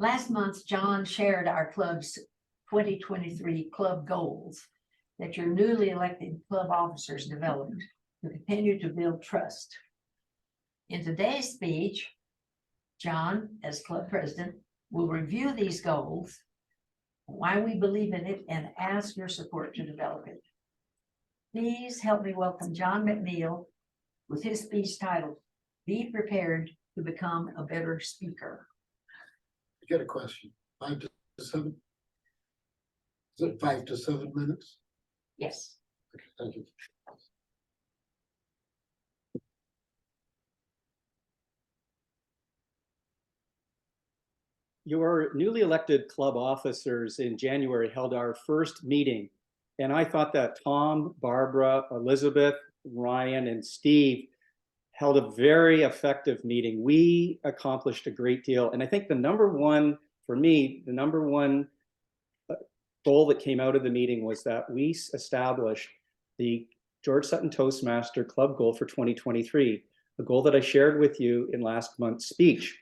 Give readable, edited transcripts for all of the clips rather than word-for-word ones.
Last month, John shared our club's 2023 club goals that your newly elected club officers developed to continue to build trust. In today's speech, John, as club president, will review these goals, why we believe in it, and ask your support to develop it. Please help me welcome John McNeil with his speech titled, "Be Prepared to Become a Better Speaker." I got a question. 5 to 7? Is it 5 to 7 minutes? Yes. Okay, thank you. Your newly elected club officers in January held our first meeting, and I thought that Tom, Barbara, Elizabeth, Ryan, and Steve held a very effective meeting. We accomplished a great deal, and I think the number one, for me, the number one goal that came out of the meeting was that we established the George Sutton Toastmaster Club goal for 2023, the goal that I shared with you in last month's speech.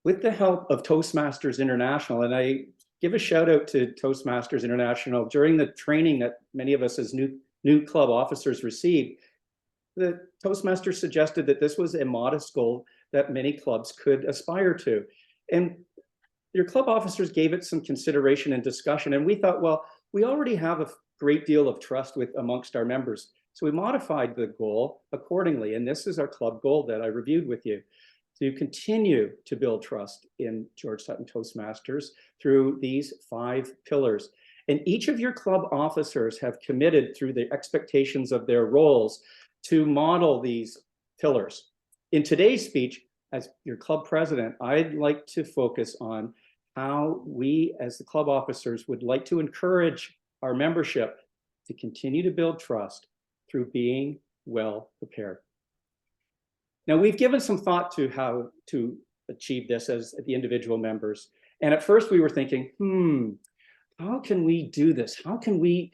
With the help of Toastmasters International, and I give a shout out to Toastmasters International, during the training that many of us as new club officers received, the Toastmasters suggested that this was a modest goal that many clubs could aspire to. And your club officers gave it some consideration and discussion, and we thought, well, we already have a great deal of trust amongst our members. So we modified the goal accordingly, and this is our club goal that I reviewed with you, to continue to build trust in George Sutton Toastmasters through these 5 pillars. And each of your club officers have committed through the expectations of their roles to model these pillars. In today's speech, as your club president, I'd like to focus on how we as the club officers would like to encourage our membership to continue to build trust through being well prepared. Now, we've given some thought to how to achieve this as the individual members. And at first we were thinking, how can we do this? How can we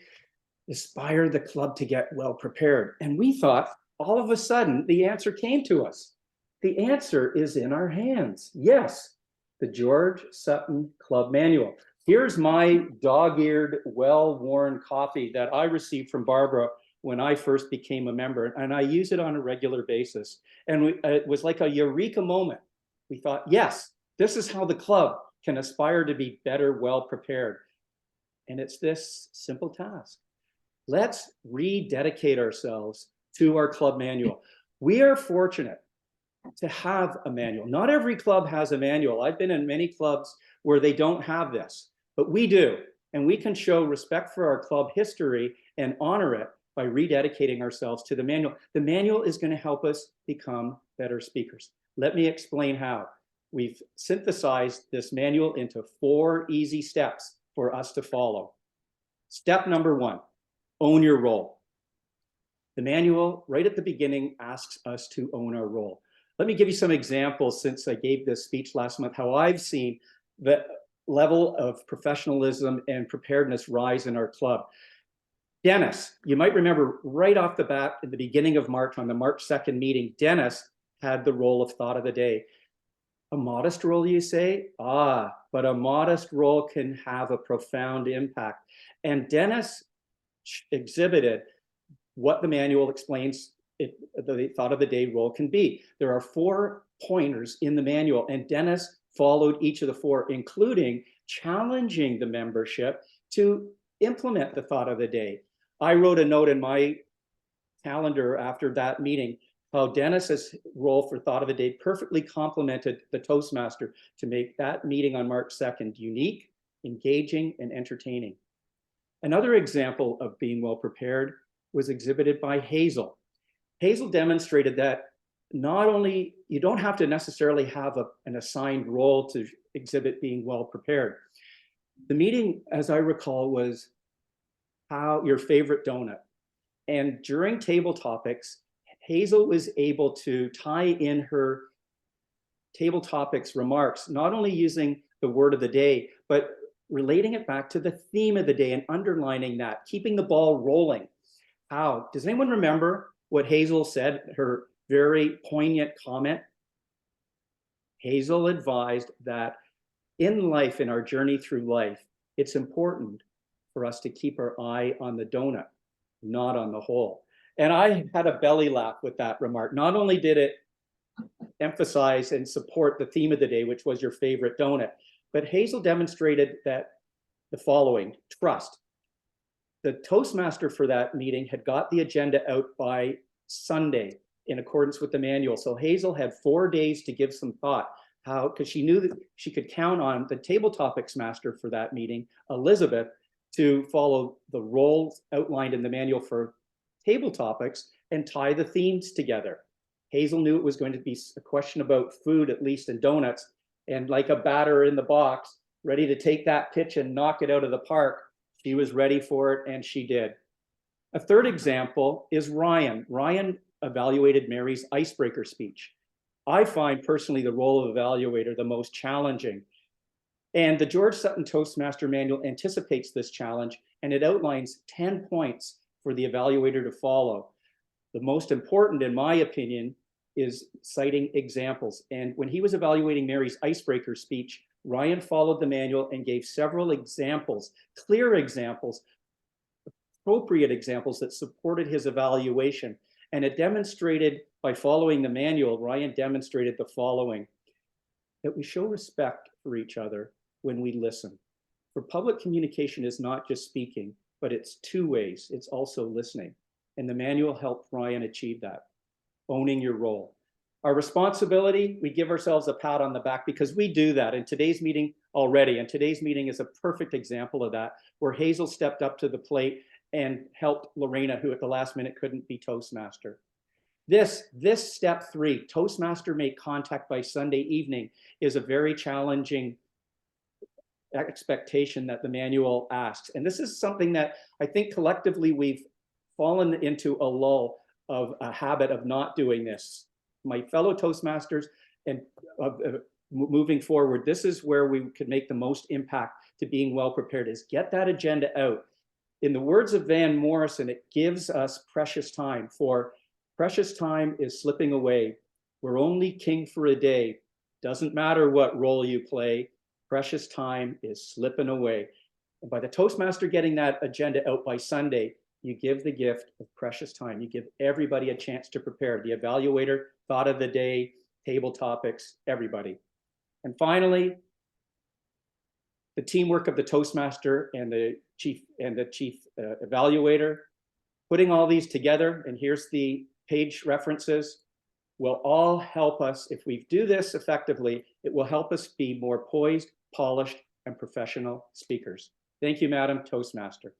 aspire the club to get well prepared? And we thought, all of a sudden, the answer came to us. The answer is in our hands. Yes, the George Sutton Club Manual. Here's my dog-eared, well-worn copy that I received from Barbara when I first became a member, and I use it on a regular basis. And it was like a eureka moment. We thought, yes, this is how the club can aspire to be better, well prepared. And it's this simple task. Let's rededicate ourselves to our club manual. We are fortunate to have a manual. Not every club has a manual. I've been in many clubs where they don't have this, but we do. And we can show respect for our club history and honor it by rededicating ourselves to the manual. The manual is going to help us become better speakers. Let me explain how. We've synthesized this manual into 4 easy steps for us to follow. Step number 1, own your role. The manual, right at the beginning, asks us to own our role. Let me give you some examples since I gave this speech last month, how I've seen the level of professionalism and preparedness rise in our club. Dennis, you might remember right off the bat at the beginning of March, on the March 2nd meeting, Dennis had the role of thought of the day. A modest role, you say? But a modest role can have a profound impact. And Dennis exhibited what the manual explains the thought of the day role can be. There are 4 pointers in the manual, and Dennis followed each of the 4, including challenging the membership to implement the thought of the day. I wrote a note in my calendar after that meeting how Dennis's role for thought of the day perfectly complemented the Toastmaster to make that meeting on March 2nd unique, engaging, and entertaining. Another example of being well prepared was exhibited by Hazel. Hazel demonstrated that not only, you don't have to necessarily have an assigned role to exhibit being well prepared. The meeting, as I recall, was how your favorite donut. And during table topics, Hazel was able to tie in her table topics remarks, not only using the word of the day, but relating it back to the theme of the day and underlining that, keeping the ball rolling. How? Does anyone remember what Hazel said, her very poignant comment? Hazel advised that in life, in our journey through life, it's important for us to keep our eye on the donut, not on the hole. And I had a belly laugh with that remark. Not only did it emphasize and support the theme of the day, which was your favorite donut, but Hazel demonstrated that the following: trust. The Toastmaster for that meeting had got the agenda out by Sunday in accordance with the manual. So Hazel had 4 days to give some thought, how, because she knew that she could count on the table topics master for that meeting, Elizabeth, to follow the roles outlined in the manual for table topics and tie the themes together. Hazel knew it was going to be a question about food, at least, and donuts, and like a batter in the box, ready to take that pitch and knock it out of the park. She was ready for it, and she did. A third example is Ryan. Ryan evaluated Mary's icebreaker speech. I find personally the role of evaluator the most challenging. And the George Sutton Toastmaster Manual anticipates this challenge, and it outlines 10 points for the evaluator to follow. The most important, in my opinion, is citing examples. And when he was evaluating Mary's icebreaker speech, Ryan followed the manual and gave several examples, clear examples, appropriate examples that supported his evaluation. And it demonstrated, by following the manual, Ryan demonstrated the following: that we show respect for each other when we listen. For public communication is not just speaking, but it's two ways. It's also listening. And the manual helped Ryan achieve that. Owning your role. Our responsibility, we give ourselves a pat on the back because we do that in today's meeting already. And today's meeting is a perfect example of that, where Hazel stepped up to the plate and helped Lorena, who at the last minute couldn't be Toastmaster. This step 3, Toastmaster make contact by Sunday evening, is a very challenging expectation that the manual asks. And this is something that I think collectively we've fallen into a lull of a habit of not doing this. My fellow Toastmasters, and moving forward, this is where we could make the most impact to being well prepared, is get that agenda out. In the words of Van Morrison, it gives us precious time, for precious time is slipping away. We're only king for a day. Doesn't matter what role you play, precious time is slipping away. And by the Toastmaster getting that agenda out by Sunday, you give the gift of precious time. You give everybody a chance to prepare. The evaluator, thought of the day, table topics, everybody. And finally, the teamwork of the Toastmaster and the chief evaluator, putting all these together, and here's the page references, will all help us. If we do this effectively, it will help us be more poised, polished, and professional speakers. Thank you, Madam Toastmaster.